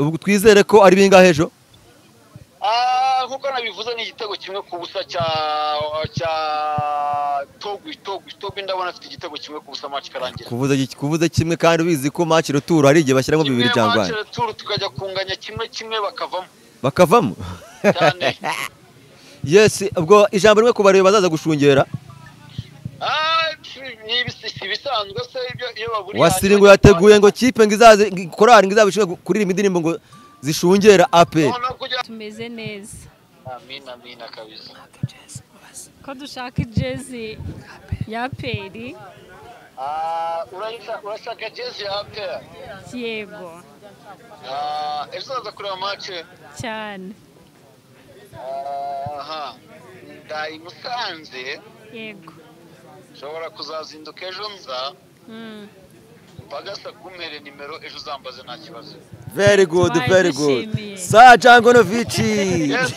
ubu twizere ko ari bingahe ejo nkuko nabivuze ni igitego kimwe ku busa cya Togwi ndabona afite igitego kimwe ku busa match karangira kuvuza kimwe kandi ubizi ko match retour hari igihe bashyiramo bibiri cyangwa match retour tukajya kunganya kimwe bakavamo cyane. Yes, ubwo ijambo rimwe ku bareba bazaza gushungera ni bisanzwe se ibyo iyo baburi Wasiringo yateguye ngo kipe ngizaze korari ngizabishwe kuririmba indirimbo ngo zishungera APR. Tumeze neza. Amina kabisa. Ko dushaka jezi ya APR. Urashaka jezi ya APR? Yego. Ezaza kureba match cyane. Ndai Musanze. Yego. Shobora kuzazinduka ejo nza. Bagasa kumere nimero ejo zambaze nta kibazo. Very good. Sa Jangonovic. Yes.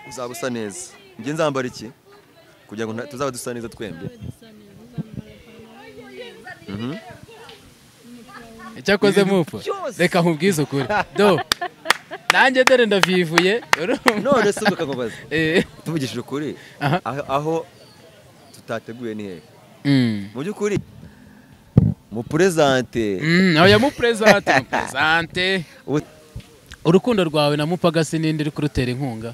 Uzabusa neza. Nge nzambara iki? Kugira ngo tuzaba dusa neza twembe. Icyakoze mupfu. Reka nkubwize ukuri. Do. Nanjye dore ndavivuye. None se ukakubaza. Tuvugishije ukuri. Aho tutateguye ni hehe? Mu byukuri mu presente oya mu presente urukundo rwawe na Mupagasi ninde uri kurutera inkunga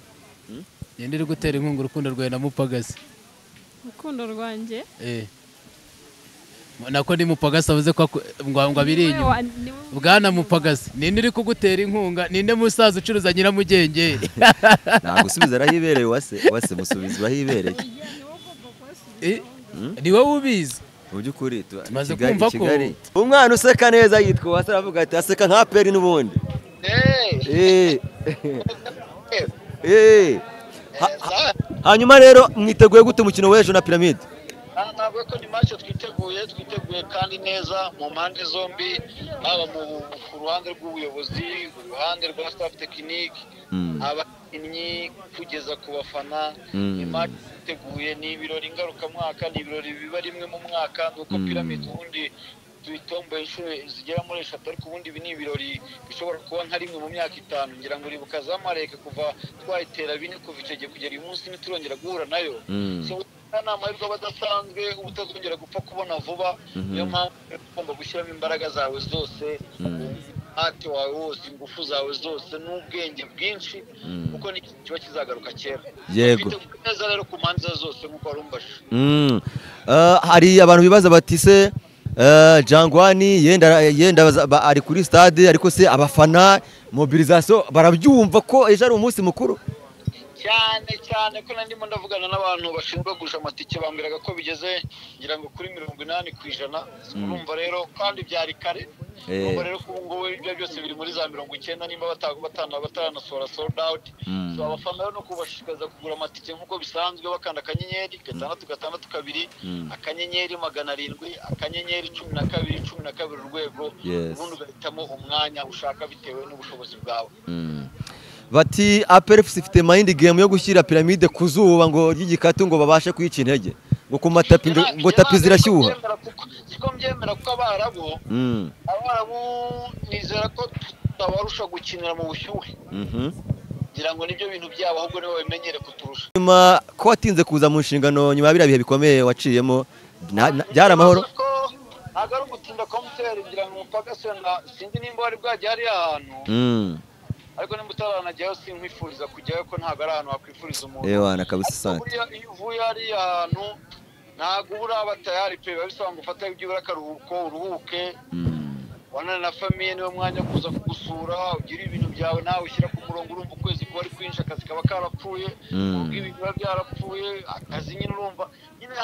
ninde uri gutera inkunga urukundo rwawe na Mupagasi urukundo rwanjye nako ni Mupagasi avuze ko ngo abiri inyuma bwana Mupagasi ninde uri kugutera inkunga ninde musaza ucuruza nyiramugenge nagusubiza arahibereye wase musubiza bahibereye ni wowe ubizi mu byukuri tumaze kumva ko umwana useka neza yitwa wase aravuga ati aseka nka APR n'ubundi hanyuma rero mwiteguye gute umukino w'ejo na Pyramide? Ntabwo ko ni match twiteguye kandi neza mu mpande zombi haba ku ruhande rw'ubuyobozi uruhande rwa staff technique abakinnyi kugeza ku bafana ni match twiteguye ni ibirori ngarukamwaka ni ibirori biba rimwe mu mwaka nuko Pyramide ubundi tuyitomboye inshuro zigera muri 3 ariko ubundi ibi ni ibirori bishobora kuba nka rimwe mu myaka 5 ngira ngo ribuka zamareke kuva twayitera bine kuva icyo gihe kugera uyu munsi niturongera guhura nayo amahirwe badasanzwe ubutazongera gupfa kubona vuba niyo mpamvu ugomba gushyiramo imbaraga zawe zose umuhate wawe wose ingufu zawe zose n'ubwenge bwinshi kuko ni kiba kizagaruka kera yego neza rero ku mpande zose nk'uko warumbashe hari abantu bibaza bati se Jangwani yenda ari kuri stade ariko se abafana mobilisation barabyumva ko ejo ari umunsi mukuru cyane ko ndimo ndavugana n'abantu bashinzwe gusha amatike bambiraga ko bigeze ngira ngo kuri 80% urumva rero kandi byari kare urumva rero ko ngo ibyo byose biri muri za 90 nimba bataranasohora sold out so abafana no kubashishikaza kugura amatike nkuko bisanzwe bakanda akanyenyeri 662 akanyenyeri 700 akanyenyeri 12 urwego ubundi ugahitamo umwanya ushaka bitewe n'ubushobozi bwawe. Bati APR ifite mind game yo gushyira Pyramide kuzuba ngo ry'igikatu ngo babashe kwica intege ngo ku matapi ngo tapi zirashyuha siko mbyemera ko abarabu nizera ko tabarusha gukinira mu bushyuhe ngira ngo nibyo bintu byabo ahubwo nibo bamenyere kuturusha nyuma ko watinze kuza mu nshingano nyuma biriya bihe bikomeye waciyemo byari amahoro agaru gutinda komuteri ngira ngo Mupagasi sindi nimba wari bwagiye ari ahantu ariko nimba utaranajyayo sinkwifuriza kujyayo ko ntabwo ari ahantu wakwifuriza umuntu wana kabisa sante iyo uvuye ari ahantu ntabwo uraba tayari pe babisaba ngo ufate ibyo urakaruhuko uruhuke wanana na famille niwe mwanya kuza kugusura ugira ibintu byawe nawe ushyira ku murongo urumva ukwezi kuba ari kwinshi akazi kaba karapfuye ubwo ibintu biba byarapfuye akazi nyine urumva nyine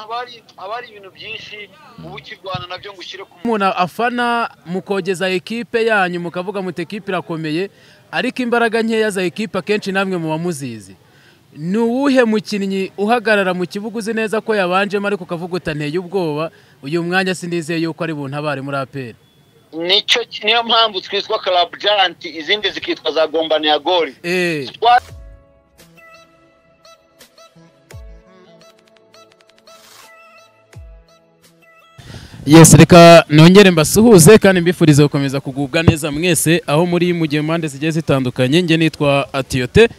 habari ibintu byinshi ubu ukirwana nabyo ngo ushyire ku umuntu afana mukogeza ekipe yanyu mukavuga muti ekipe irakomeye ariko imbaraga nkeya za ekipe akenshi namwe mu bamuzizi ni uwuhe mukinnyi uhagarara mu kibuga uzi neza ko yabanjemo ariko ukavuga utanteye ubwoba uyu mwanya sinizeye yuko ari buntabare muri APR? Niyo mpamvu twitwa Club Giant izindi zikitwa za Gombani ya Goli. Yes, reka nongere mbasuhuze kandi mbifurize gukomeza kugubwa neza mwese aho muri mu gihe impande zigiye zitandukanye. Nge nitwa Atiote,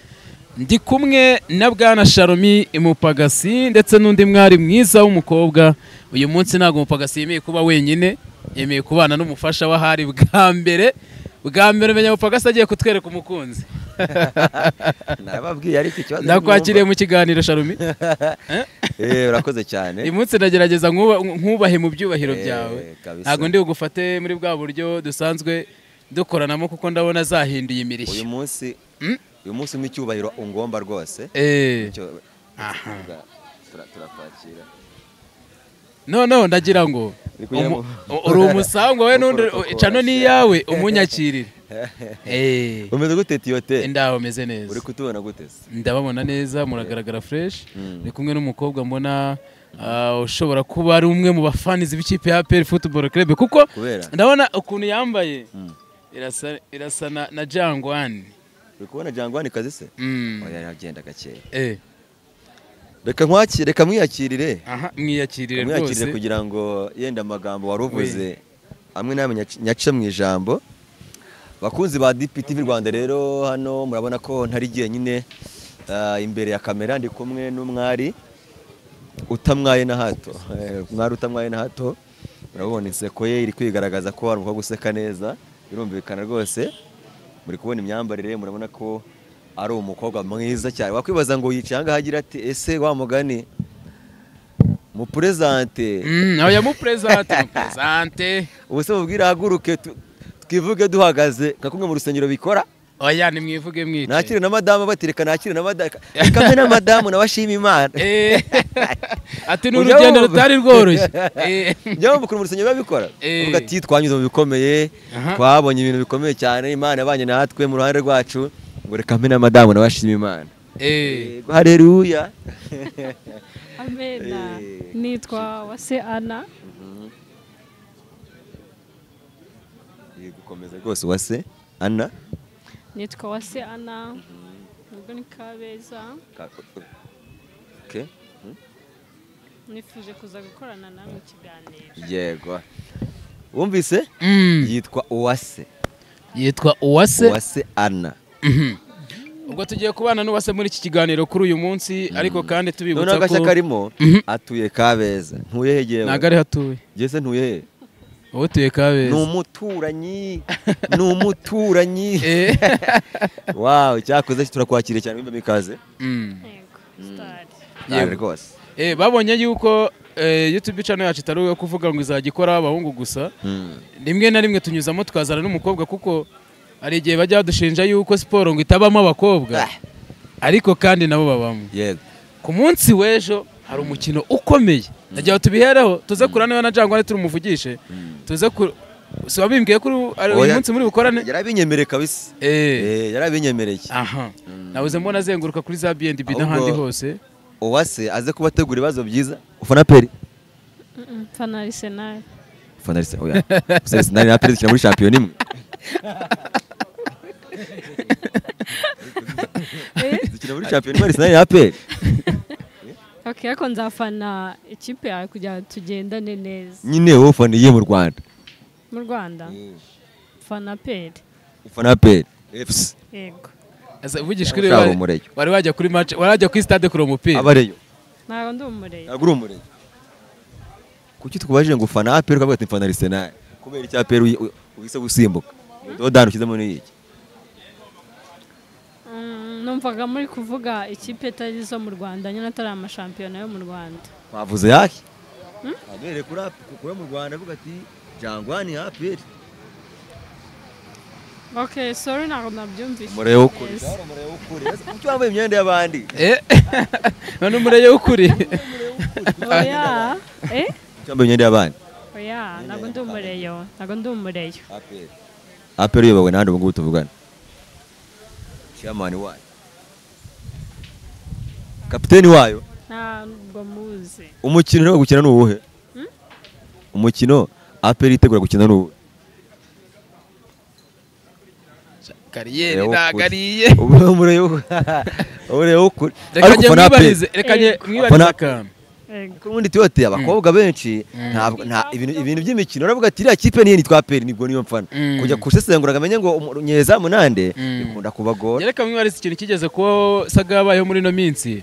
ndi kumwe na Bwana Sharomi Mupagasi ndetse n'undi mwari mwiza w'umukobwa. Uyu munsi ntabwo Mupagasi yemeye kuba wenyine, yemeye kubana n'umufasha w'ahari bwa mbere umenya Mupagasi agiye kutwereka umukunzi. Nababwiye ariko ikibazo Nakwakiriye mu kiganiro Sharomi. Urakoze cyane. Uyu munsi ndagerageza nkubahe mu byubahiro byawe. Ntabwo ndi bugufate muri bwa buryo dusanzwe dukoranamo kuko ndabona zahinduye imirishyo. Uyu munsi n'icyubahiro ungomba rwose. Turakwakira. No ndagira ngo uri umusangwa we n'undi cano ni yawe umunyakirire. Umeze gute Tiote? Ndaho meze neza. Uri kutubona gute? Ndababona neza, muragaragara fresh. Ni kumwe n'umukobwa mbona ushobora kuba ari umwe mu bafanizi b'ikipe ya APR Football Club kuko ndabona ukuntu yambaye irasa na Jangwani. Uri kubona Jangwani kazi se? Oya yagenda gake. Reka mwiyakirire. Mwiyakirire rwose. Mwiyakirire kugira ngo yenda amagambo waruvuze amwe namwe nyace mu ijambo. Bakunzi ba DPTV Rwanda rero hano murabona ko ntari giye nyine imbere ya kamera ndi kumwe n'umwari utamwaye na hato. Umwari utamwaye na hato. Murabona inseko ye iri kwigaragaza ko ari umukobwa guseka neza. Birumvikana rwose. Muri kubona imyambarire murabona ko ari umukobwa mwiza cyane. Wakwibaza ngo yicanga hagira ati ese wa mugani mu presente. Oya mu presente. Ubuse mubwira haguruke twivuge duhagaze nka kumwe mu rusengero bikora. Oya ni mwivuge mwice. Nakire na madame batireka nakire na madame. Kamwe na madame nabashima Imana. Ati n'urugendo rutari rworoshye. Njya mu rusengero babikora. Uvuga ati twanyuze mu bikomeye, twabonye ibintu bikomeye cyane, Imana yabanye natwe mu ruhande rwacu. Ngo reka mpe na madame nabashima Imana. Haleluya. Amena. Nitwa Uwase Anna. Gukomeza rwose Uwase Anna. Nitwa Uwase Anna. Ubwo ni Kabeza. Okay. Nifuje kuza gukorana nawe mu kiganiro. Yego. Wumvise? Yitwa Uwase. Yitwa Uwase Anna. Ubwo tugiye kubana n'Uwase muri iki kiganiro kuri uyu munsi ariko kandi tubibutsa ko none agashya karimo atuye Kabeza. Ntuye hegewe. Ntago ari hatuye. Jese ntuye he? Wowe tuye Kabeza. N'umuturanyi. Wow, cyakoze turakwakiriye cyane wimba mikaze. Yego. Rwose. Babonye yuko YouTube channel yacu itari yo kuvuga ngo izagikora abahungu gusa. Rimwe na rimwe tunyuzamo tukazana n'umukobwa kuko ari igihe bajya badushinja yuko siporo ngo itabamo abakobwa. Ariko kandi nabo babamo. Yego. Ku munsi w'ejo hari umukino ukomeye. Nagiye tubihereho tuze kurana na Jangwani turi umuvugishe. Tuze so wabimbwiye ko ari uyu munsi muri bukorane. Yarabinyemereye kabisa. Yarabinyemereye. Aha. Nabuze mbona azenguruka kuri za BNB n'ahandi hose. Uwase aze kubategura ibibazo byiza. Ufana peri? Fana Arsenal. Fana Arsenal. Oya. Arsenal na peri muri champion imwe. Zikina muri champion imwe Arsenal na peri. Okay, ako nzafana ikipe yawe kugira tugendane neza. Nyine wowe ufaniye mu Rwanda. Mu Rwanda? Fana peri. Ufana peri. FC. Yego. Asa uvugisha kuri wari wajya kuri match, warajya kuri stade kuri umupira. Abareyo. Ntago ndi umureyo. Ntago uri umureyo. Kuki tukubajije ngo ufana APR ukavuga ati mfana Arsenal. Kubera icya APR uhise gusimbuka. Dodani ukizemo ni iki? Numvaga muri kuvuga ikipe itari zo mu Rwanda nyine atari amashampiyona yo mu Rwanda. Bavuze yaki? Abere kuri mu Rwanda avuga ati Jangwani APR. Okay, sorry ntabwo nabyumvise. Umureyo ukuri. Kuki wambaye imyenda y'abandi? None umureyo ukuri. Oya. Wambaye imyenda y'abandi? Oya, ntabwo ndi umureyo. Ntabwo ndi umureyo. APR yobawe nande ubwo tuvugana. Chairman wayo. Kapiteni wayo? Ntabwo muzi. Umukino no gukina n'uwuhe? Umukino APR itegura gukina n'uwuhe? Kariyeri nagariye. Umureyo ukuri. Reka mwibarize akantu. ubundi tiyote abakobwa benshi ibintu by'imikino uravuga ati iriya kipe niyo nitwa APR nibwo niyo mfana kujya gusesengura amenye ngo nyezamu nande bikunda kubagora. Yereka mwe wari ikintu kigeze ko saga yabayeho muri no minsi.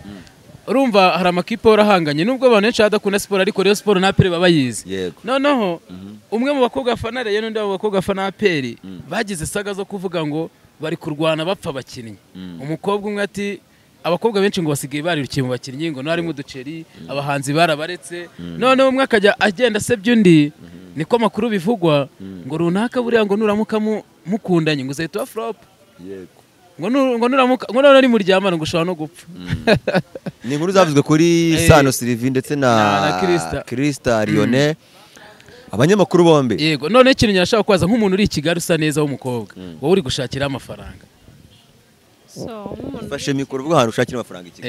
Urumva hari amakipe orahanganye nubwo abantu benshi badakunda siporo ariko rero siporo na APR babayizi. Noneho umwe mu bakobwa afana rero n'undi mu bakobwa afana APR bagize saga zo kuvuga ngo bari kurwana bapfa abakinnyi. Umukobwa umwe ati abakobwa benshi ngo basigaye barirukiye mu bakinnyi ngo nari mu duceri abahanzi barabaretse. Noneho umwe akajya agenda asebya undi niko makuru bivugwa ngo runaka buriya ngo nuramuka mukundanye ngo uzahita flop. ngo nuramuka ngo none ari muryamana ngo ushobora no gupfa. Ni inkuru zavuzwe kuri Sano Sylvie ndetse na Krista Lionel abanyamakuru bombe. Yego none ikintu nyashaka kwaza nk'umuntu uri i Kigali usa neza w'umukobwa wowe uri gushakira amafaranga. Fashe mikoro vuga ahantu ushakira amafaranga iki.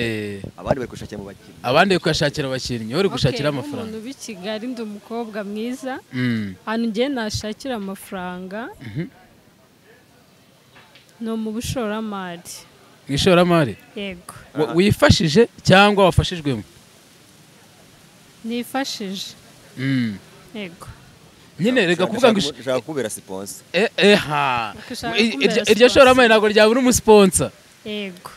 Abandi bari gushakira mu bakinnyi. Abandi bari gushakira abakinnyi wowe uri gushakira amafaranga. Umuntu b'i Kigali ndi umukobwa mwiza. Hano ngiye nashakira amafaranga. No mu bushoramari. Mu ishoramari? Yego. Wifashije cyangwa wafashijwemo? Nifashije. Yego. Nyine rega kuvuga ngo ushaka kubera sponsor. Iryo shoramari ntago ryabura umusponsor. Yego.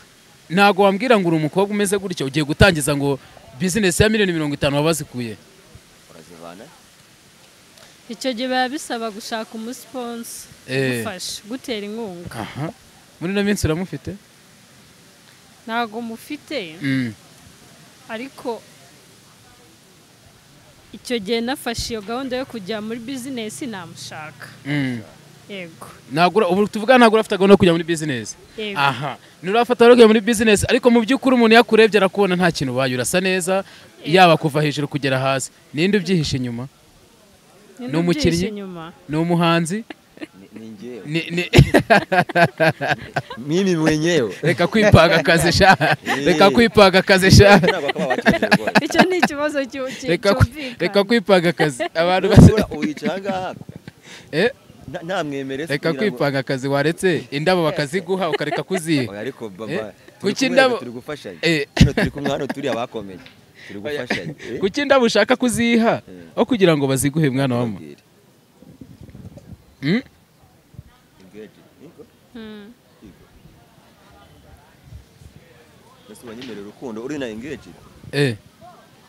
Ntago wambwira ngo uri umukobwa umeze gutya ugiye gutangiza ngo business ya $50,000 wabazikuye. Urazivana? Icyo gihe biba bisaba gushaka umusponsor. Gufasha gutera inkunga. Muri no minsi uramufite? Ntago mufite. Ariko icyo gihe nafashe iyo gahunda yo kujya muri business namushaka. Yego. Nagura ubu tuvuga nagura afite gahunda yo kujya muri business. Nurafata rero muri business ariko mu by'ukuri umuntu yakurebye arakubona nta kintu bayo urasa neza yaba kuva hejuru kugera hasi. Ninde ubyihishe inyuma? Ni umukinnyi? Ni umuhanzi? Mimi mwenyewe. Reka kwipanga akazi sha. Reka kwipanga akazi sha. Icyo ni ikibazo cy'ubwika. Reka kwipanga akazi. Abantu basura uyicanga hako. Nta mwemerese. Reka kwipanga akazi waretse indabo bakaziguha ukareka kuziha. Ariko baba. Kuki indabo turi gufashanya. Hano turi kumwe hano turi abakomeye. Turi gufashanya. Kuki indabo ushaka kuziha aho kugira ngo baziguhe mwana wamo. Wanyemerera urukundo uri na engage.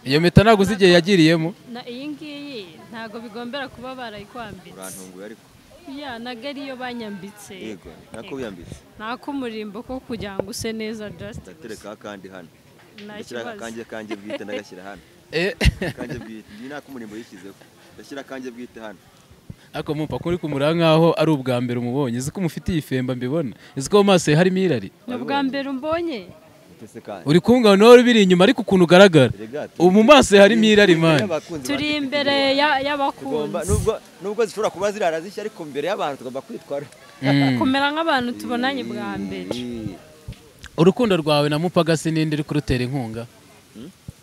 Iyo meta ntago uzigiye yagiriyemo. Na iyi ngiyi ntago bigombera kuba barayikwambitse. Urantunguye ariko. Naga ariyo banyambitse. Yego, nako biyambitse. Nako umurimbo ko kugira ngo use neza just. Ndatereka kandi hano. Ndashyira kanje bwite ndagashyira hano. Kanje bwite ndi nako umurimbo yishyizeho. Ndashyira kanje bwite hano. Ako mumpa kuri kumura nkaho ari ubwa mbere umubonye iziko mufitiye ifemba mbibona iziko mu maso harimo irari. Ni ubwa mbere umbonye. Uri kunga none biri inyuma ariko ukuntu ugaragara mu maso harimo irari man. Turi imbere y'abakunzi nubwo zishobora kuba zirara zishya ariko mbere y'abantu tugomba kwitwara kumera nk'abantu tubonanye bwa mbere. Urukundo rwawe na Mupagasi ninde uri kurutera inkunga?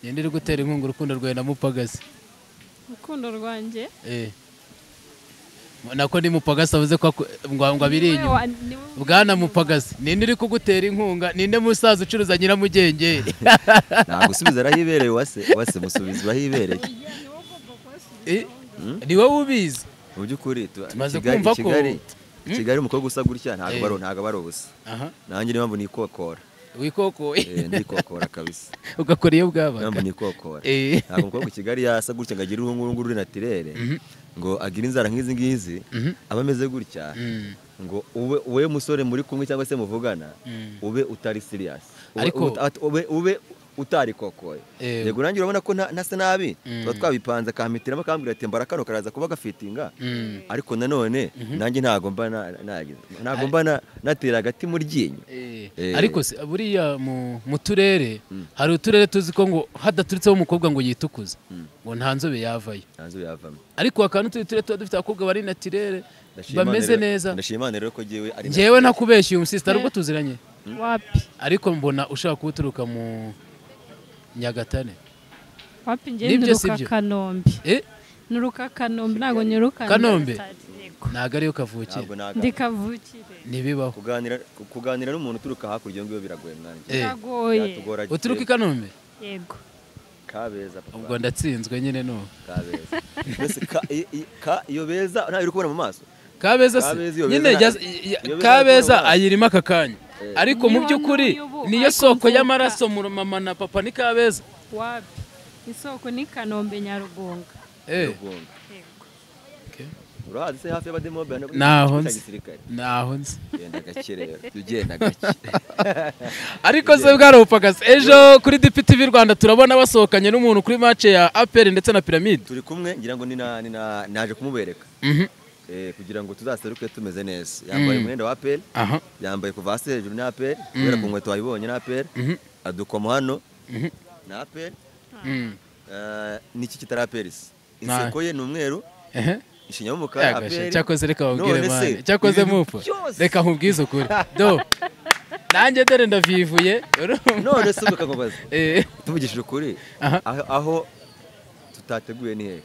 Ninde uri gutera inkunga urukundo rwawe na Mupagasi? Urukundo rwanjye nako ni Mupagasi avuze ko ngo abiri inyuma. Bwana Mupagasi ninde uri kugutera inkunga? Ninde musaza ucuruza Nyiramugengeri? Nagusubiza arahibereye wase musubiza bahibereye. Ni wowe ubizi. Mu by'ukuri tumaze kumva ko Kigali umukobwa usa gutya ntago baro ubusa. Nanjye niyo mpamvu nikokora. Wikokoye? Ndikokora kabisa. Ugakora iyo bwabaga. Mpamvu nikokora. Ntabwo umukobwa Kigali yasa gutya ngagira uruhunguru ruri naturere. Ngo agira inzara nk'izi ngizi abameze gutya ngo ube musore muri kumwe cyangwa se muvugana ube utari serious ube utari kokoye. Yego nanjye urabona ko ntasa nabi twabipanze akahamitira akambwira ati mbara kano karaza kuba gafitinga ariko nanone nanjye ntago mba natera agati mu ryinyo. Ariko buriya mu turere hari uturere tuzi ko ngo hadaturitseho umukobwa ngo yitukuze ngo nta nzobe yavayo. Ariko akantu turere tuba dufite abakobwa bari natirere bameze neza. Ndashimana rero ko njyewe nakubeshye uyu musista ariko tuziranye wapi ariko mbona ushaka kuturuka mu Nyagatare. Wapi ngiye nduruka Kanombe. Nuruka Kanombe ntago nyiruka Kanombe. Ntago ariyo kavukire. Ndi kavukire. Nibibaho. Kuganira n'umuntu uturuka hakurya ngo biragoye mwanjye. Biragoye. Uturuka Kanombe? Yego. Kabeza papa. ubwo ndatsinzwe nyine no Kabeza. Mbese iyo beza ntayo uri kubona mu maso. Kabeza Kabeza iyo nyine beza Kabeza ayirimo aka kanya ariko mu Niho by'ukuri n'uyu niyo ariko soko mvuka. y'amaraso mu mama na papa ni Kabeza wapi isoko ni Kanombe Nyarugunga. Rugunga. Yego. Okay. Urahazi se hafi y'abademobe Naho nzi. gisirikare. naho nzi Genda gake rero. Tugenda gake. ariko se bwarupagase ejo kuri DPTV Rwanda turabona basohokanye n'umuntu kuri match ya APR ndetse na Pyramide Turi kumwe ngira ngo naje kumubereka. Kugira ngo tuzaseruke tumeze neza. Yambaye umwenda wa APR. aha Yambaye kuva hasi hejuru na APR. Kubera ku nkweto wayibonye na APR. Adukoma hano na APR. Niki kitari APR isi. Inseko ye ni umweru. Ishinya y'umukara APR. cyakoze reka babwire None se, mane cyakoze ibintu mupfa byose. reka nkubwize ukuri do nanjye dore ndavivuye None se ukakubaza. eh Tuvugishije ukuri. Aha. Aho tutateguye ni hehe.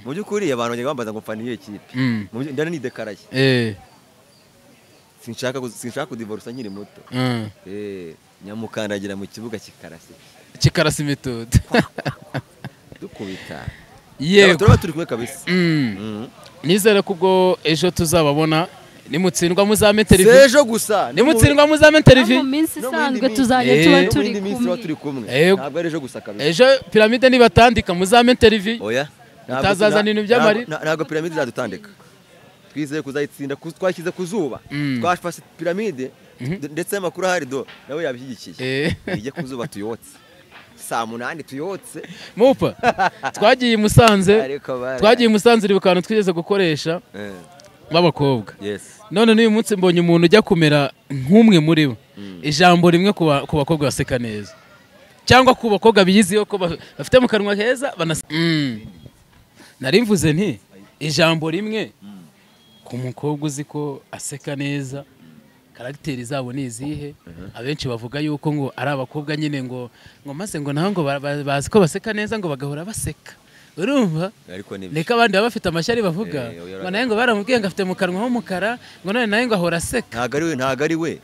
Mu by'ukuri abantu bajya bambaza ngo mfana iyo kipe. Ndana ni dekaraye. Sinshaka kudivorsa nkiri muto. Nyamukandagira mu kibuga kikarase. kikarasa imitutu Dukubita. yego Turaba turi kumwe kabisa. nizere ko ubwo ejo tuzababona nimutsindwa muzame televiziyo Sejo gusa. nimutsindwa muzame Mu televiziyo minsi No mu isanzwe yindi tuzajya minsi. tuba Eh. turi turi kumwe. kumwe. Yego. Ntabwo ari ejo gusa kabisa. ejo Pyramide nibatandika muzame televiziyo Oya. Utazazana ibintu by'amari. Ntabwo Pyramide izadutandika. Twizeye kuzayitsinda twashyize ku zuba. Twafashe Pyramide ndetse amakuru ahari do nawe yabishyigikiye. Ijye ku zuba tuyotse. Saa 8 tuyotse. mupa twagiye i Musanze Ariko bara. twagiye i Musanze uri bukantu twigeze gukoresha b'abakobwa Yes. none n'uyu munsi mbonye umuntu ujya kumera nk'umwe muri bo ijambo rimwe ku bakobwa baseka neza cyangwa ku bakobwa biyiziho ko bafite mu kanwa heza nari mvuze nti ijambo rimwe ku mukobwa uzi ko aseka neza karagiteri zabo ni izihe abenshi bavuga yuko ngo ari abakobwa nyine ngo maze ngo naho ngo bazi ko baseka neza ngo bagahora baseka urumva Ariko ni niko abandi baba bafite amashyari bavuga ngo nawe ngo baramubwiye ngo afite mu kanwa h'umukara ngo none nawe ngo ahora aseka ntago ari we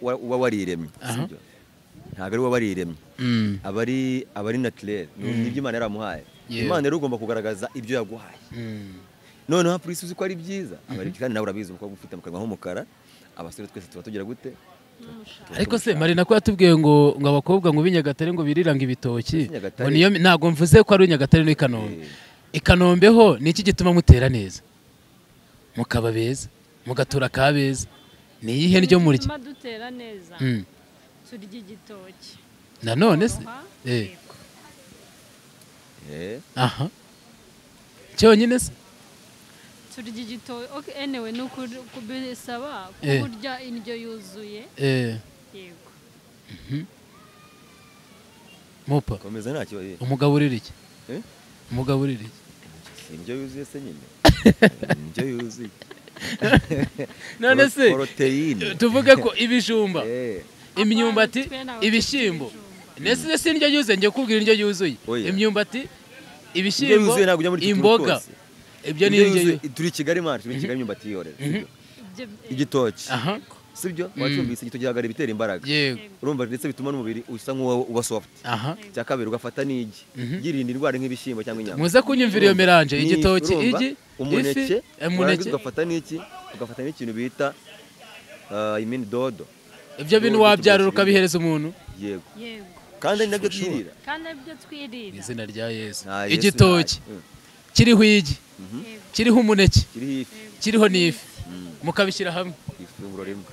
uba wariremye sibyo ntago ari we wariremye aba ari naturel nibyo Imana yaramuhaye Imana rero ugomba kugaragaza ibyo yaguhaye noneho polisi uzi ko ari byiza kandi nawe urabizi umukobwa ufite mu kanwa h'umukara abasore twese tuba tugira gute ariko se Marina ko yatubwiye ngo abakobwa ngo b'Inyagatare ngo biriranga ibitoki ngo niyo ntago mvuze ko ari Inyagatare no Kanombe Kanombe ho niki gituma mutera neza mukaba beza mugatura kabeza ni iyihe ryo murya dutera neza turya igitoki nanone se aha cyonyine se turya igitoki anyway ni ukubisaba kurya indyo yuzuye yego mupa komeza nta kibazo umugabo urira iki umugabo urira iki indyo yuzuye se nyine indyo yuzuye none se proteine tuvuge ko ibijumba imyumbati ibishyimbo nese si indyo yuzuye ngiye kubwira indyo yuzuye imyumbati ibishyimbo imboga ibyo ni indyo turi Kigali manje turi Kigali imyumbati yorera igitoki sibyo wacumbise igitoki gihagara ibitera imbaraga urumva ndetse bituma n'umubiri usa nk'uwo uba soft cya kabiri ugafata n'igi girinda indwara nk'ibishyimbo cyangwa inyama muze kunyumvira iyo melange igitoki igi umuneke ugafata n'iki ugafata n'ikintu bita dodo ibyo bintu wabyarura ukabihereza umuntu yego kandi nabyo twirira izina rya Yesu igitoki kiriho igi kiriho umuneke kiriho n'ifi mukabishyira hamwe ifunguro rimwe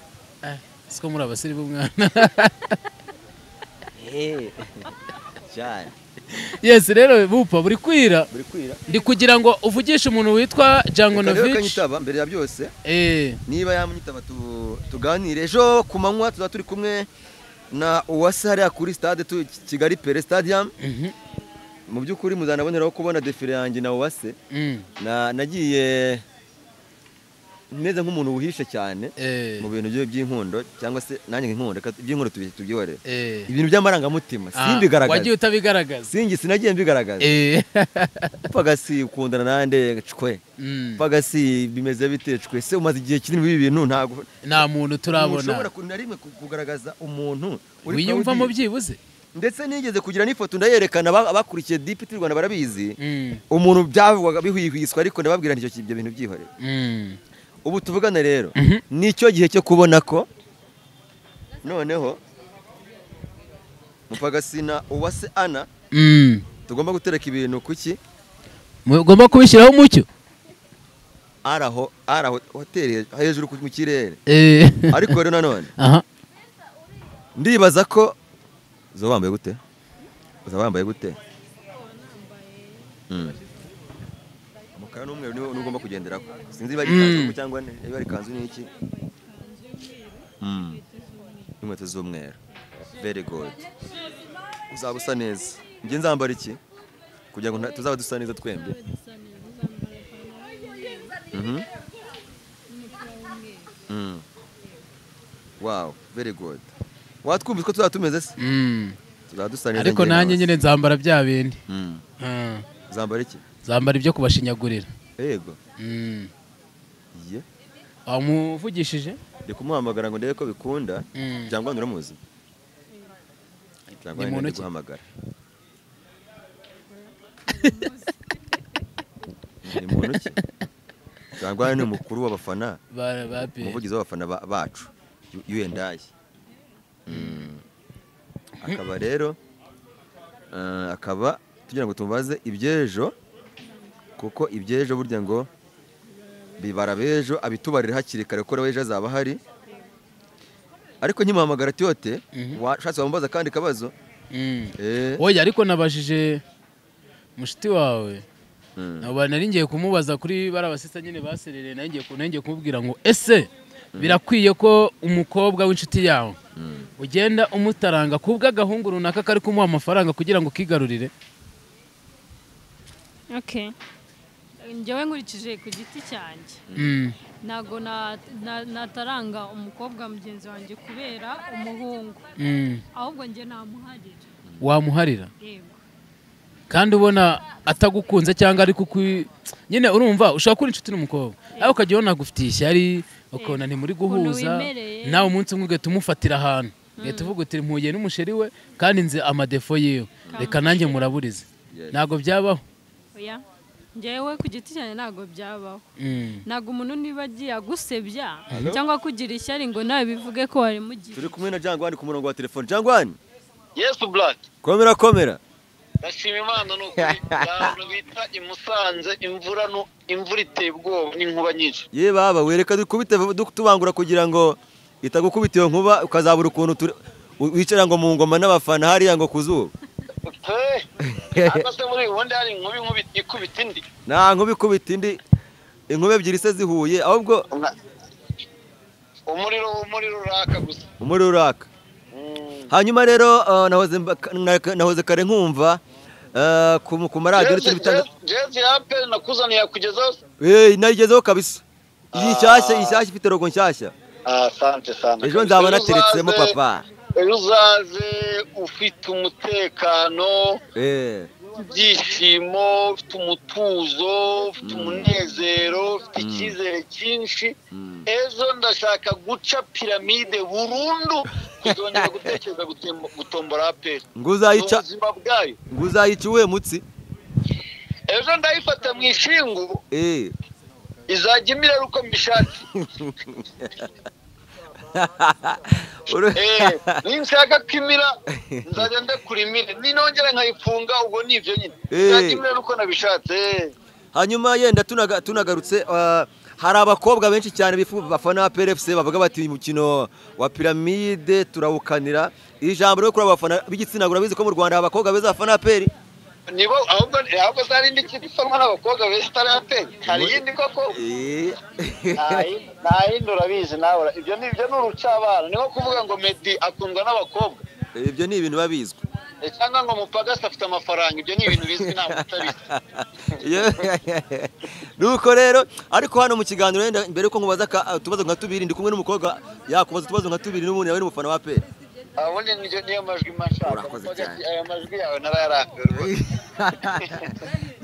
siko muri abasiri b'umwana cyane yes rero bupa buri kwira ndi kugira ngo uvugishe umuntu witwa Jangonovic mbere ya byose niba yamunyitaba tuganire ejo ku manywa tuza turi kumwe na Uwase hariya kuri stade Kigali Pele Stadium mu by'ukuri muzanaboneraho kubona defile yanjye na Uwase nagiye meze nk'umuntu wuhishe cyane mu bintu by'inkundo cyangwa se nanjye nk'inkundo by'inkundo tubyihorere ibintu by'amarangamutima simbigaragaza wagiye utabigaragaza sinagiye mbigaragaza pagasi ukundana nande cwe pagasi bimeze bite cwe se umaze igihe kinini muri ibi bintu nta muntu turabona ushobora na rimwe kugaragaza umuntu wiyumva mu byibuze ndetse nigeze kugira n'ifoto ndayerekana abakurikiye DPT Rwanda barabizi umuntu byavugwaga bihwihwiswa ariko ndababwira nicyo ibyo bintu byihorera ubu tuvugana rero nicyo gihe cyo kubona ko noneho Mupagasina Uwase Ana tugomba gutereka ibintu kuki mugomba kubishyiraho umucyo araho hoteli hejuru mu kirere ariko rero nanone ndibaza ko zo wambaye gute umukara n'umweru niwo ugomba kugendera sinzi niba ikanzu cyangwa niba ari kanzu n'iki n'inkweto z'umweru very good uzaba usa neza njye nzambara iki kugira ngo tuzaba dusa neza twembi wow very good watwumva ko tuzaba tumeze se tuzaba dusa neza ariko nanjye nyine nzambara bya bindi zambara iki zambara ibyo kubashinyagurira yego ye wamuvugishije ndi kumuhamagara ngo ndebe ko bikunda cyangwa nturamuzi cyangwa ndi guhamagara ni muntu ki cyangwa ni umukuru w'abafana umuvugizi w'abafana bacu UNDI akaba rero akaba tugira ngo tumubaze ibyejo kuko ibyejo burya ngo bibara bejo abitubarira hakiri kare ko ejo azaba hari ariko nkimuhamagara Tiote washatse wambaza kandi kabazo oya ariko nabajije mushiti wawe nabo nari ngiye kumubaza kuri barabasisa nyine baserere ngiye kumubwira ngo ese birakwiye ko umukobwa w'inshuti yawe ugenda umutaranga kubwa gahungu runaka kari kumuha amafaranga kugira ngo kigarurire okay njyewe nkurikije ku giti cyanjye ntago nataranga umukobwa mugenzi wanjye kubera umuhungu ahubwo njye namuharira wamuharira yego kandi ubona atagukunze cyangwa ari nyine urumva ushaka kuri inshuti n'umukobwa ariko ukajya ubona agufitiye ishyari ukabona ntimuri guhuza nawe umunsi umwe ugahita umufatira ahantu ugahita uvuga uti mpuye n'umusheri we kandi nzi amadefo yiwe reka nanjye muraburize ntabwo byabaho oya njyewe ku giti cyane ntabwo byabaho ntabwo umuntu niba agiye agusebya cyangwa kugira ishyari ngo nawe bivuge ko wari mugiye turi kumwe na Jangwani ku murongo wa telefone Jangwani yes blood komera ndashima Imana nuko abantu bita i Musanze imvura iteye ubwoba n'inkuba nyinshi ye baba wereka dukubite tubangura kugira ngo itagukubita iyo nkuba ukazabura ukuntu wicara ngo mu ngoma n'abafana hariya ngo kuzuba Akase muri ubundi hari inkubi ikubita indi nta nkubi ikubita indi inkubi ebyiri se zihuye ahubwo umuriro uraka gusa umuriro uraka hanyuma rero nahoze kare nkumva ku maradiyo ndetse n'ibitanga jezi yape nakuzaniye kugezaho nayigezeho kabisa iyi nshyashya ifite rogo nshyashya asante sana ejo nzaba nateretsemo papa ejo uzaze ufite umutekano ibyishimo ufite umutuzo ufite umunezero ufite icyizere cyinshi ejo ndashaka guca piramide burundu kuzongera gutekereza gutombora aperi ngo uzayica ubuzima bwayo ngo uzayica uwe mutsi ejo ndayifata mu ishingu izajya imirera uko mbishatse ninshaka ko imira nzajya ndekura imire ninongera nkayifunga ubwo nibyo nyine izajya imirera uko nabishatse hanyuma yenda tunagarutse hari abakobwa benshi cyane bafana PRFC bavuga bati umukino wa piramide turawukanira ijambo ryo kuri abafana b'igitsina gore bizi ko mu Rwanda abakobwa beza bafana PRFC nibo ahubwo zari indi kipe ifanwa n'abakobwa beza atari aperi hari iyindi koko nta yindi urabizi nawe ibyo ni urucabana ni nko kuvuga ngo Meddy akundwa n'abakobwa ibyo ni ibintu babizwe cyangwa ngo Mupagasi afite amafaranga ibyo ni ibintu bizwi ntabwo utabizi nuko rero ariko hano mu kiganiro wenda mbere yuko nkubaza utubazo nka tubiri ndi kumwe n'umukobwa yakubaza utubazo nka tubiri n'ubundi yawe n'umufana wa PRFC ubundi niyo majwi mashaka aya majwi yawe narayarambiwe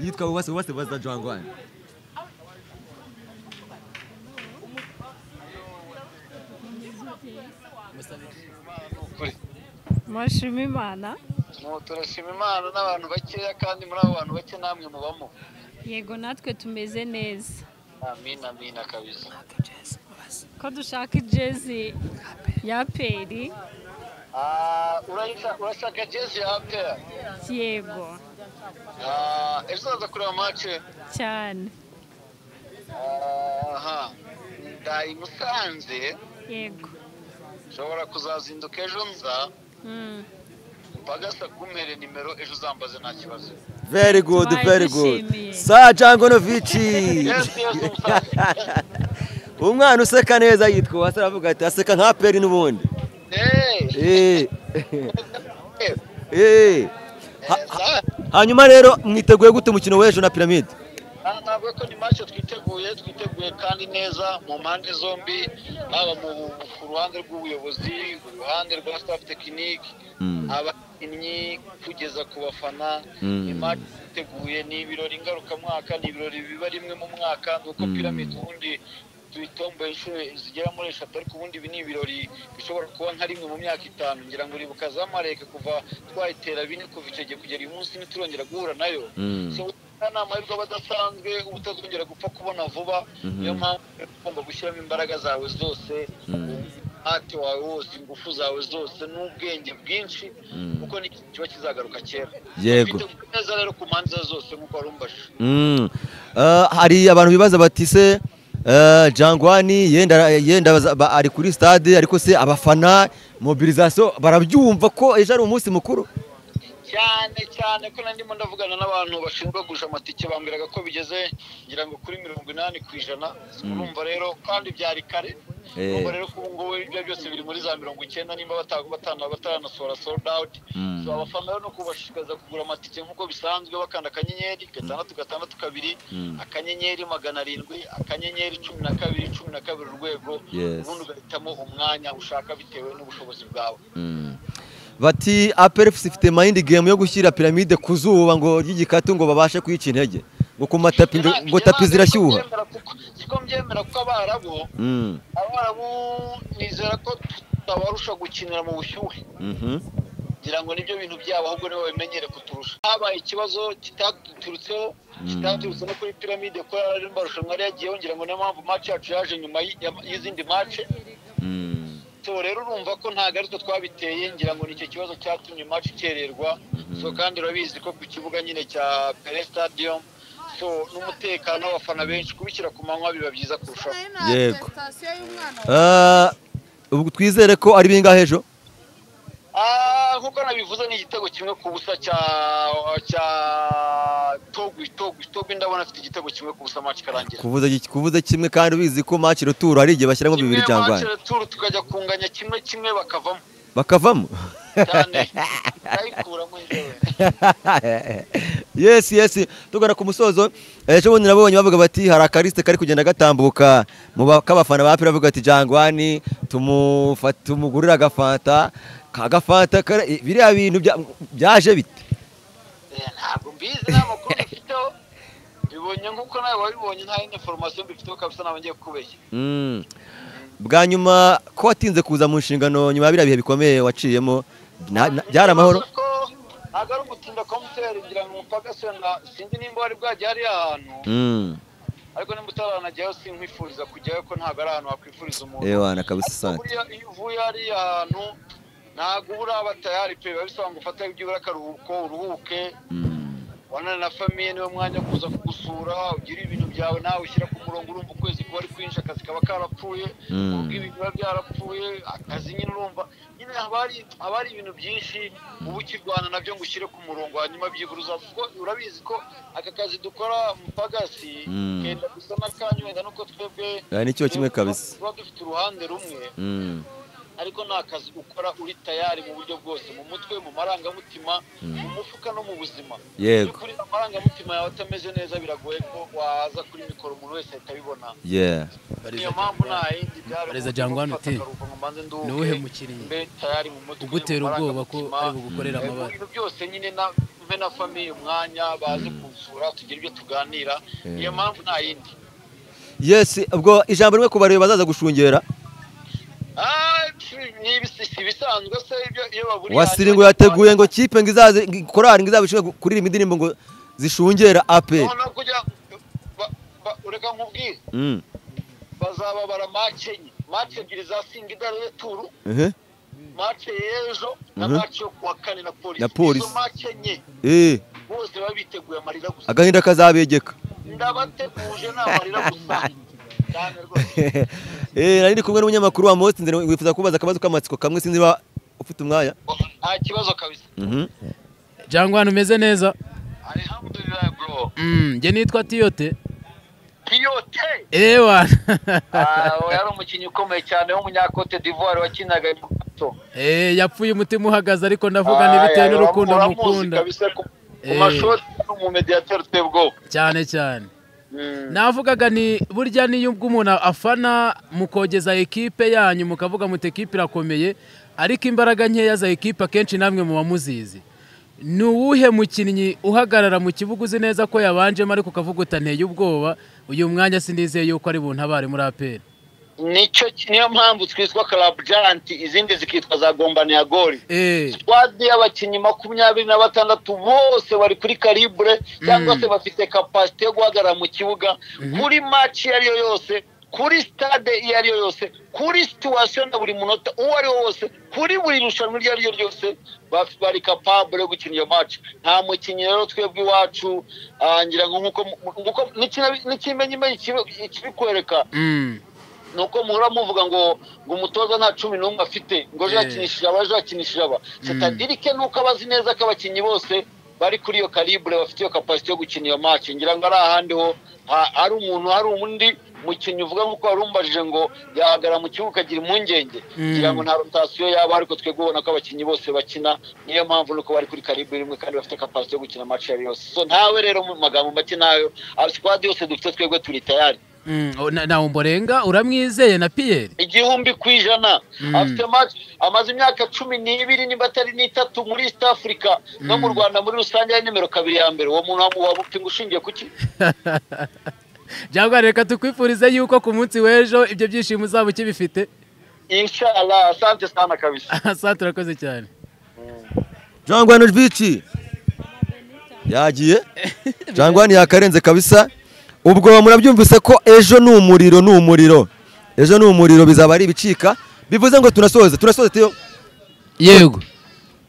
yitwa Uwase baza Jangwani Mashima Imana turashima Imana n'abantu bakeya kandi muri abo bantu bake namwe mubamo. yego natwe tumeze neza. Amina amina kabisa. Ko dushaka ijezi ya peri. Urashaka jezi ya APR? Yego. Ejo uzaza kureba match cyane. Aha. Ndayi Musanze. Yego. Ushobora kuzazinduka ejo nza. Bagasa kumere nimero ejo uzambaze nta kibazo. Very good, very good. Sajangonovic. Yes, umwana useka neza yitwa wase aravuga ati aseka nka peri n'ubundi. Hanyuma rero mwiteguye gute umukino w'ejo na Pyramide? Ntabwo ko ni match twiteguye kandi neza mu mpande zombi, haba ku ruhande rw'ubuyobozi, ku ruhande rwa staff technique, abakinnyi kugeza ku bafana. Match twiteguye ni ibirori ngarukamwaka, ni ibirori biba rimwe mu mwaka, nuko Pyramide ubundi tuyitomboye inshuro zigera muri 3, ariko ubundi ibi ni ibirori bishobora kuba nka rimwe mu myaka 5. ngira ngo uribuka zamareke kuva twayitera 4 kuva icyo gihe kugera uyu munsi niturongera guhura nayo. So nta mahirwe badasanzwe ubutazongera gupfa kubona vuba. Niyo mpamvu ugomba gushyiramo imbaraga zawe zose, umuhate wawe wose, ingufu zawe zose n'ubwenge bwinshi, kuko ni kiba kizagaruka kera. Yego. Neza rero ku mpande zose nk'uko warumbaje. Hari abantu bibaza bati se Jangwani yenda ari kuri stade, ariko se abafana mobilisation barabyumva ko ejo ari umunsi mukuru? cyane ko ndimo ndavugana n'abantu bashinzwe gusha amatike, bambiraga ko bigeze ngira ngo kuri 80%. Urumva rero kandi byari kare. Urumva rero ko ngo ibyo byose biri muri za 90 nimba batanasohora sold out. So abafana rero no kubashishikaza kugura amatike nk'uko bisanzwe, bakanda akanyenyeri 662 akanyenyeri 700 akanyenyeri 12 urwego, ubundi ugahitamo umwanya ushaka bitewe n'ubushobozi bwawe. Bati APRFC ifite mind game yo gushyira Pyramide ku zuba ngo ry'igikatu ngo babashe kwica intege, ngo ku matapi ngo tapi zirashyuha. Siko mbyemera ko abarabu nizera ko tutabarusha gukinira mu bushyuhe. ngira ngo nibyo bintu byabo, ahubwo nibo bamenyere kuturusha. Habaye ikibazo kitaturutseho no kuri Pyramide ko ari mbarushanwa yari yagiyeho, ngira ngo niyo mpamvu match yacu yaje nyuma y'izindi match. So rero urumva ko nta garuto twabiteye, ngira ngo nicyo kibazo cyatumye match ikererwa. So kandi urabizi ko ku kibuga nyine cya Pele Stadium, so n'umutekano w'abafana benshi kubishyira ku manywa biba byiza kurushaho. Yego. Ubu twizere ko ari bingahe ejo? Nkuko nabivuze ni igitego kimwe ku busa cya Togwi ndabona afite igitego kimwe ku busa match karangira. Kuvuza kimwe kandi ubizi ko match retour ari igihe bashyiramo 2 cyangwa. Match retour tukajya kunganya kimwe bakavamo cyane ayikuramo njyewe. Yes tugana ku musozo. Ejo bundi nabonye bavuga bati hari akariste kari kugenda gatambuka mu bakabafana ba APR, bavuga ati Jangwani tumugurira agafanta biriya bintu byaje bite? Ntabwo mbizi n'amakuru mfiteho, bibonye nk'uko nawe wabibonye, nta information mbifiteho kabisa, ntabwo ngiye kubeshya. Bwa nyuma ko watinze kuza mu nshingano nyuma biriya bihe bikomeye waciyemo, byari amahoro? Ntabwo ari umutinda komuteri, ngira ngo umupagasiona sinzi nimba wari bwajya hari ahantu, ariko nimba utaranajyayo sinkwifuriza kujyayo, ko ntabwo ari ahantu wakwifuriza umuntu. Ewana kabisa sante. Iyo uvuye hari ahantu ntabwo uraba tayari pe, biba bisaba ngo ufate iby'ubura akaruhuko uruhuke, wanane na famiye, niwe mwanya kuza kugusura, ugira ibintu byawe nawe ushyira ku murongo. Urumva ukwezi kuba ari kwinshi, akazi kaba karapfuye, ubwo ibintu biba byarapfuye, akazi nyine urumva nyine haba hari ibintu byinshi uba ukirwana nabyo ngo ushyire ku murongo, hanyuma byiburuza. Kuko urabizi ko aka kazi dukora Mupagasi kenda gusa n'akanyu, wenda nuko twebwe nicyo kimwe kabisa tuba dufite uruhande rumwe, ariko nta kazi ukora uri tayari mu buryo bwose, mu mutwe, mu marangamutima, mu mufuka no mu buzima. Yego. Kuri amarangamutima yawe atameze neza, biragoye ko waza kuri mikoro umuntu wese atabibona. Niyo mpamvu nta yindi byari. Perezida Jangwani uti ni uwuhe mukinnyi tayari mu mutwe, ugutera ubwoba ko ari bugukorera amabara? Ibintu byose nyine mve na famiye umwanya baze kunsura, tugira ibyo tuganira. Niyo mpamvu nta yindi. Yes, ubwo ijambo rimwe ku bareba bazaza gushungera. si ibisanzwe se iyo baburiye Wasiri ngo yateguye ngo kipe ngo izaze korari ngo izabishobora kuririmba indirimbo ngo zishungera APR. no kujya ureka nkubwire bazababara match ebyiri za Singida Retour match y'ejo na match yo kuwa kane na Police izo match enye bose babiteguye amarira gusa agahinda kazabegeka ndabateguje n'amarira gusa nari kumwe n'umunyamakuru wa Most Nzere wifuza kubaza akabazo k'amatsiko kamwe sinzi ba ufite umwanya nta kibazo kabisa Jangwana umeze neza alhamdulillah bro nge nitwa Tiyote Ewa yari umukinnyi ukomeye cyane w'umunyakote d'Ivoire wakinaga Muto yapfuye umutima uhagaze ariko ndavuga n'ibitewe n'urukundo mukunda ku mashoti n'umumediateur twebwo cyane cyane navugaga ni burya niyo umuntu afana mukogeza ekipe yanyu mukavuga mute ekipe irakomeye ariko imbaraga nkeya za ekipe akenshi namwe mu bamuzizi ni uwuhe mukinnyi uhagarara mu kibuga uzi neza ko yabanjemo ariko ukavuga utanteye ubwoba uyu mwanya sinizeye yuko ari buntabare muri APR niyo mpamvu twiswa Club Giant izindi zikitwa za Gombania Goli squad y'abakinnyi 26 bose bari kuri calibre cyangwa se bafite capacity yo guhagarara mu kibuga kuri match yariyo yose kuri stade yariyo yose kuri situation na buri munota uwo ari wose kuri buri rushanwa ryariyo ryose bari capable yo gukina iyo match nta mukinnyi rero twebwe iwacu ngira ngo nkuko n'ikimenyimenyi kibikwereka nuko muhora muvuga ngo umutoza nta 11 afite ngo jakinishije aba c'est-à-dire que nuko abazi neza ko abakinnyi bose bari kuri iyo calibre bafite iyo capacity yo gukina iyo match ngira ngo ari ahandi ho ari umuntu hari umundi mukinnyi uvuga nkuko warumbajije ngo yahagara mu kibuga kagira impungenge ngira ngo nta rotation yaba ariko twebwe ubona ko abakinnyi bose bakina niyo mpamvu nuko bari kuri calibre imwe kandi bafite capacity yo gukina match yose so ntawe rero mu magambo make nayo squad yose dufite twebwe turi tayari na Ombolenga uramwizeye na Pierre 100% afite match amaze imyaka 12 nimba atari n'itatu muri East Africa no mu Rwanda muri rusange ya nimero 2 ya mbere uwo muntu wabupinga ushingiye kuki Jangwa reka tukwifurize yuko ku munsi w'ejo ibyo byishimo uzaba ukibifite inshallah asante sana kabisa asante urakoze cyane Jangwa Nojvici yagiye Jangwa ni yakarenze kabisa ubwo murabyumvise ko ejo ni umuriro bizaba ari ibicika bivuze ngo tunasoze Theo yego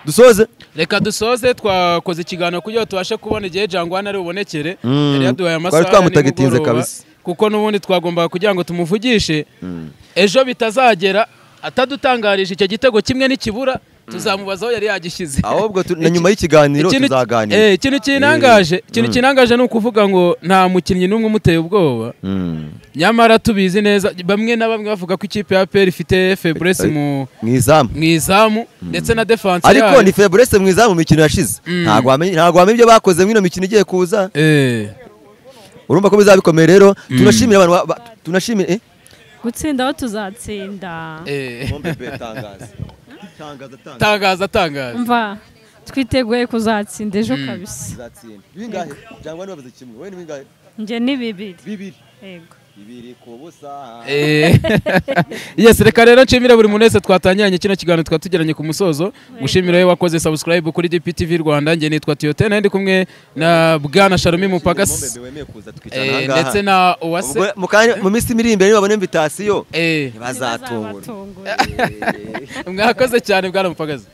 dusoze reka dusoze twakoze ikiganiro kugira tubashe kubona igihe Jangwana ari bubonekere yari yaduhaye amasaha twamutagitinze kabisa kuko n'ubundi twagomba kugira ngo tumuvugishe ejo bitazagera atadutangarije icyo gitego kimwe n'ikibura tuzamubazaho yari yagishyize ahubwo na nyuma y'ikiganiro tuzaganira ikintu kinangaje ni ukuvuga ngo nta mukinnyi n'umwe umuteye ubwoba nyamara tubizi neza bamwe na bamwe bavuga ko ikipe ya APR ifite faiblesse mu izamu ndetse na defense yayo ariko ni faiblesse mu izamu mikino yashize ntago wamenye ibyo bakoze mwino mikino igiye kuza urumva ko bizabikomeye rero tunashimira abantu tunashimira gutsinda aho tuzatsinda tangaza mva twiteguye kuzatsinda ejo kabisa bingahe cyangwa nibavuze kimwe we ni bingahe nje ni 2 yego 2 ku busa yes reka rero nshimire buri muntu wese twatangiranye kino kiganiro twatugeranye ku musozo gushimira we wakoze subscribe kuri DPTV Rwanda nge nitwa Tiyote nandi kumwe na Bwana Sharumi Mupagasi ndetse na Uwase mu minsi miri imbere babone invitation ntibazatungura mwakoze cyane Bwana Mupagasi